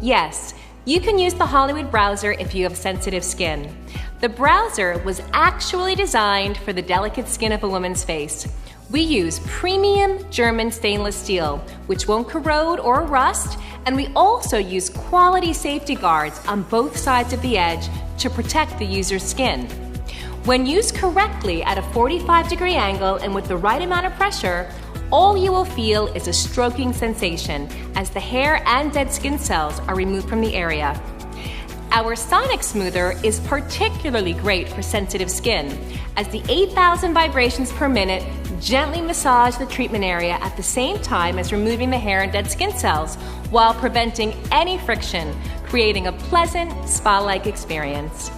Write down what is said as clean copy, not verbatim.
Yes, you can use the Hollywood Browzer if you have sensitive skin. The Browzer was actually designed for the delicate skin of a woman's face. We use premium German stainless steel, which won't corrode or rust, and we also use quality safety guards on both sides of the edge to protect the user's skin. When used correctly at a 45-degree angle and with the right amount of pressure, all you will feel is a stroking sensation as the hair and dead skin cells are removed from the area. Our sonic smoother is particularly great for sensitive skin, as the 8,000 vibrations per minute gently massage the treatment area at the same time as removing the hair and dead skin cells while preventing any friction, creating a pleasant, spa-like experience.